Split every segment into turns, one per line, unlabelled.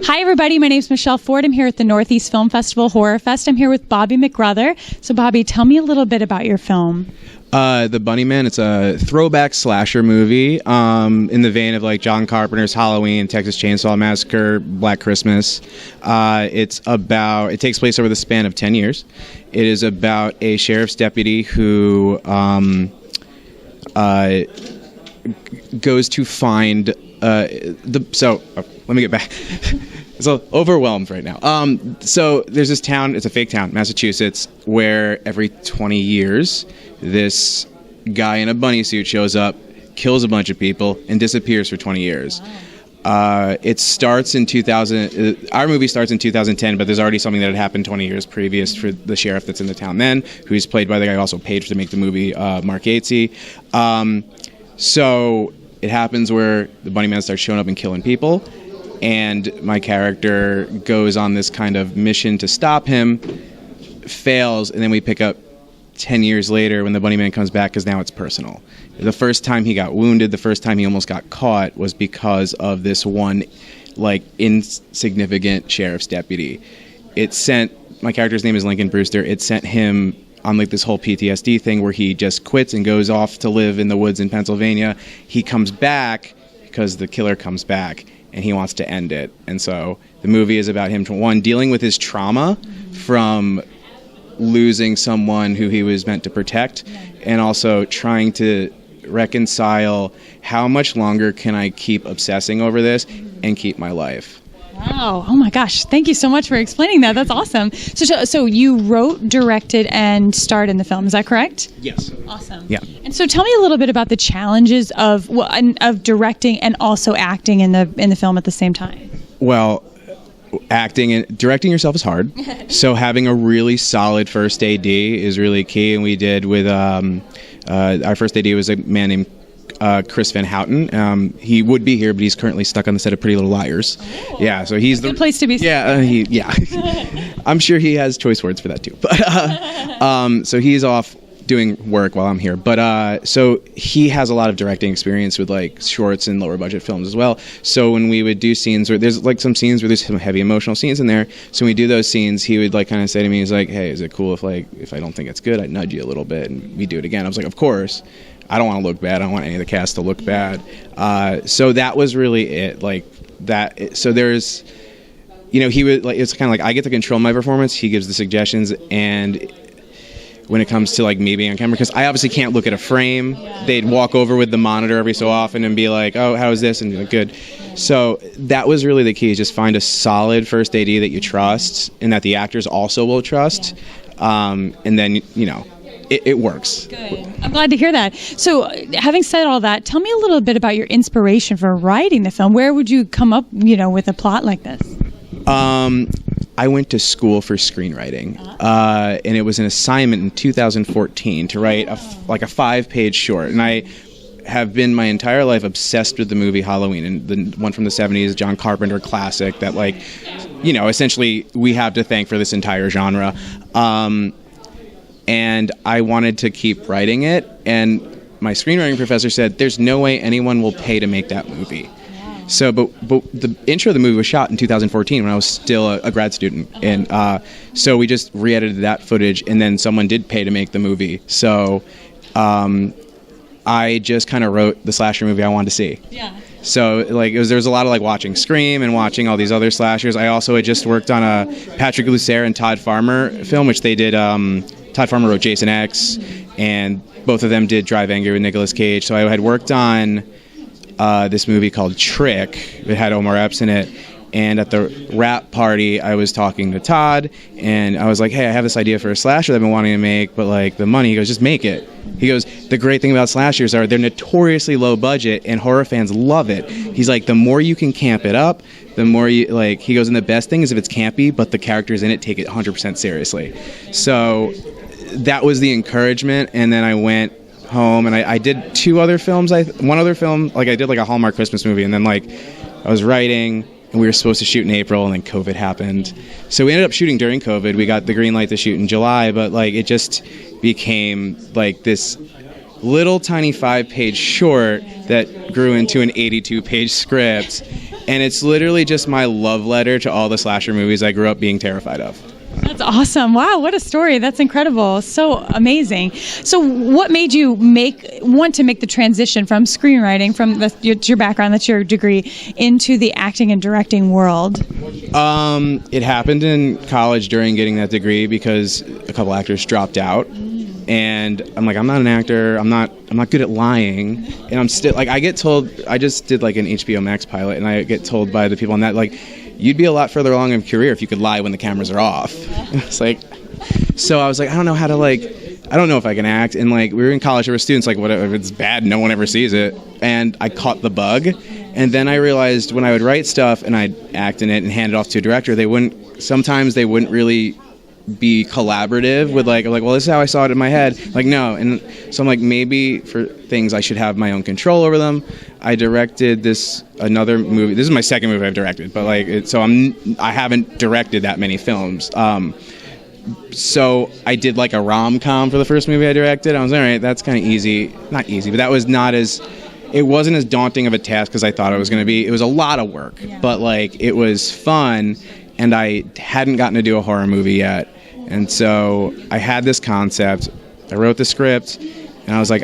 Hi, everybody. My name is Michelle Ford. I'm here at the Northeast Film Festival Horror Fest. I'm here with Bobby McGruther. So, Bobby, tell me a little bit about your film.
The Bunnyman, it's a throwback slasher movie in the vein of like John Carpenter's Halloween, Texas Chainsaw Massacre, Black Christmas. It takes place over the span of 10 years. It is about a sheriff's deputy who goes to find let me get back. So overwhelmed right now. So there's this town, it's a fake town, Massachusetts, where every 20 years this guy in a bunny suit shows up, kills a bunch of people, and disappears for 20 years. It starts in 2000. Our movie starts in 2010, but there's already something that had happened 20 years previous for the sheriff that's in the town then, who's played by the guy who also paid to make the movie, Mark Gatesy. So it happens where the Bunnyman starts showing up and killing people, and my character goes on this kind of mission to stop him, fails, and then we pick up 10 years later when the Bunnyman comes back, because now it's personal. The first time he got wounded, the first time he almost got caught, was because of this one, like, insignificant sheriff's deputy. My character's name is Lincoln Brewster, it sent him on like this whole PTSD thing where he just quits and goes off to live in the woods in Pennsylvania. He comes back because the killer comes back and he wants to end it. And so the movie is about him, dealing with his trauma from losing someone who he was meant to protect, and also trying to reconcile how much longer can I keep obsessing over this and keep my life.
Wow. Oh my gosh. Thank you so much for explaining that. That's awesome. So you wrote, directed, and starred in the film. Is that correct?
Yes.
Awesome.
Yeah.
And so tell me a little bit about the challenges of directing and also acting in the film at the same time.
Well, acting and directing yourself is hard. So having a really solid first AD is really key. And we did with our first AD was a man named Chris Van Houten. He would be here, but he's currently stuck on the set of Pretty Little Liars. Oh. Yeah, so he's
good place to be.
Yeah, I'm sure he has choice words for that too. But so he's off doing work while I'm here. But so he has a lot of directing experience with like shorts and lower budget films as well. So when we would do scenes where there's like some scenes where there's some heavy emotional scenes in there, so when we do those scenes, he would like kind of say to me, he's like, "Hey, is it cool if I don't think it's good, I'd nudge you a little bit and we do it again?" I was like, "Of course. I don't want to look bad. I don't want any of the cast to look bad." So that was really it. Like that. So there's, he would like. It's kind of like I get to control my performance. He gives the suggestions, and when it comes to like me being on camera, because I obviously can't look at a frame. They'd walk over with the monitor every so often and be like, "Oh, how is this?" and be like, "Good." So that was really the key: is just find a solid first AD that you trust and that the actors also will trust, and then It works.
Good. I'm glad to hear that. So, having said all that, tell me a little bit about your inspiration for writing the film. Where would you come up, with a plot like this?
I went to school for screenwriting, and it was an assignment in 2014 to write a 5-page short. And I have been my entire life obsessed with the movie Halloween, and the one from the 70s, John Carpenter classic that, essentially we have to thank for this entire genre. And I wanted to keep writing it, and my screenwriting professor said, "There's no way anyone will pay to make that movie." So, but the intro of the movie was shot in 2014 when I was still a grad student, and so we just re-edited that footage, and then someone did pay to make the movie. So, I just kind of wrote the slasher movie I wanted to see. Yeah. So, there was a lot of watching Scream and watching all these other slashers. I also had just worked on a Patrick Lussier and Todd Farmer film, which they did. Todd Farmer wrote Jason X, and both of them did Drive Angry with Nicolas Cage. So I had worked on this movie called Trick. It had Omar Epps in it. And at the wrap party, I was talking to Todd, and I was like, "Hey, I have this idea for a slasher that I've been wanting to make, but the money." He goes, "Just make it." He goes, "The great thing about slashers are they're notoriously low budget, and horror fans love it." He's like, "The more you can camp it up, the more you he goes, "And the best thing is if it's campy, but the characters in it take it 100% seriously." So that was the encouragement, and then I went home and I did 2 other films. One other film, I did a Hallmark Christmas movie, and then I was writing, and we were supposed to shoot in April, and then COVID happened. So we ended up shooting during COVID. We got the green light to shoot in July, but it just became this little tiny 5-page short that grew into an 82-page script. And it's literally just my love letter to all the slasher movies I grew up being terrified of.
That's awesome. Wow, what a story. That's incredible. So amazing. So what made you want to make the transition from screenwriting, from your background, that's your degree, into the acting and directing world?
It happened in college during getting that degree because a couple actors dropped out. And I'm like, I'm not an actor. I'm not good at lying. And I'm still like, I get told, I just did like an HBO Max pilot, and I get told by the people on that, like, you'd be a lot further along in your career if you could lie when the cameras are off. It's like, so I was like, I don't know how to I don't know if I can act. And like, we were in college, there were students like, whatever, if it's bad, no one ever sees it. And I caught the bug. And then I realized when I would write stuff and I'd act in it and hand it off to a director, sometimes they wouldn't really be collaborative with like, well, this is how I saw it in my head. Like, no. And so I'm like, maybe for things I should have my own control over them. I directed another movie. This is my second movie I've directed, but I haven't directed that many films. So I did like a rom-com for the first movie I directed. I was all right, that's kind of easy. Not easy, but that was it wasn't as daunting of a task as I thought it was going to be. It was a lot of work, but like, it was fun. And I hadn't gotten to do a horror movie yet. And so I had this concept. I wrote the script, and I was like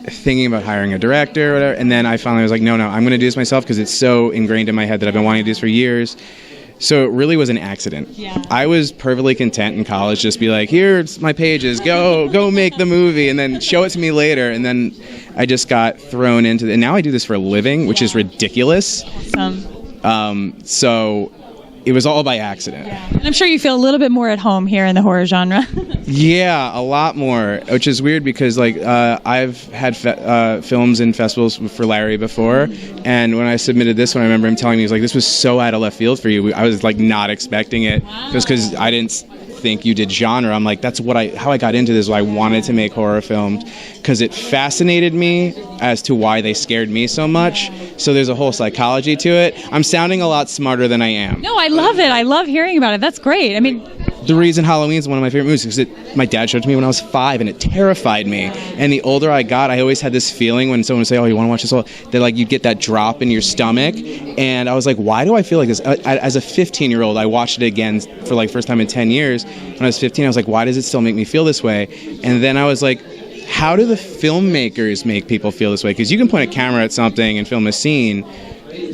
thinking about hiring a director or whatever. And then I finally was like, no, I'm going to do this myself because it's so ingrained in my head that I've been wanting to do this for years. So it really was an accident. Yeah. I was perfectly content in college, just be like, here's my pages, go make the movie, and then show it to me later. And then I just got thrown into it. And now I do this for a living, which is ridiculous. Awesome. So it was all by accident. Yeah.
And I'm sure you feel a little bit more at home here in the horror genre.
Yeah, a lot more, which is weird because like I've had films in festivals for Larry before, and when I submitted this one, I remember him telling me, he's like, this was so out of left field for you. I was like not expecting it, just because I didn't think you did genre. I'm like, that's how I got into this. I wanted to make horror films because it fascinated me as to why they scared me so much. So there's a whole psychology to it. I'm sounding a lot smarter than I am.
No, I love it. I love hearing about it. That's great. I mean,
the reason Halloween is one of my favorite movies is because my dad showed it to me when I was 5, and it terrified me. And the older I got, I always had this feeling when someone would say, oh, you want to watch this? That like you'd get that drop in your stomach. And I was like, why do I feel like this? As a 15-year-old, I watched it again for like first time in 10 years. When I was 15, I was like, why does it still make me feel this way? And then I was like, how do the filmmakers make people feel this way? Because you can point a camera at something and film a scene,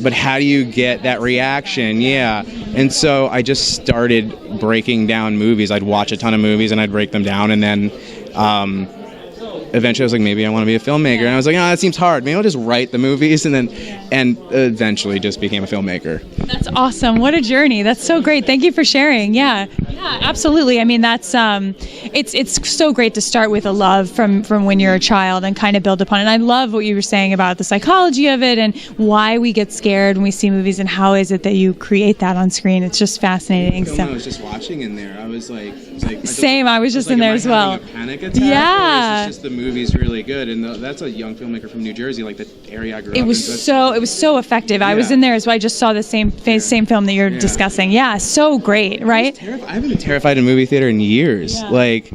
but how do you get that reaction? Yeah. And so I just started breaking down movies. I'd watch a ton of movies and I'd break them down, and then eventually I was like, maybe I want to be a filmmaker. And I was like, that seems hard. Maybe I'll just write the movies, and eventually just became a filmmaker.
That's awesome. What a journey. That's so great. Thank you for sharing. Yeah, absolutely. I mean, that's it's so great to start with a love from when you're a child and kind of build upon it. And I love what you were saying about the psychology of it and why we get scared when we see movies, and how is it that you create that on screen. It's just fascinating.
The film I was just watching in there, I was like
same. I was just in there as well.
A panic attack? Yeah. Or is this just the movie's really good? And that's a young filmmaker from New Jersey, like the area I grew up in.
It was so effective. Yeah. I was in there as well. I just saw the same film that you're discussing. Yeah, so great, right?
I haven't been terrified in a movie theater in years. Yeah. Like,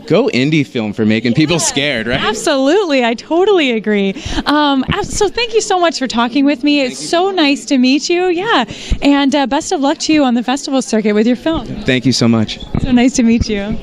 go indie film for making people scared, right?
Absolutely. I totally agree. So thank you so much for talking with me. It's so nice to meet you. Yeah. And best of luck to you on the festival circuit with your film.
Thank you so much.
So nice to meet you.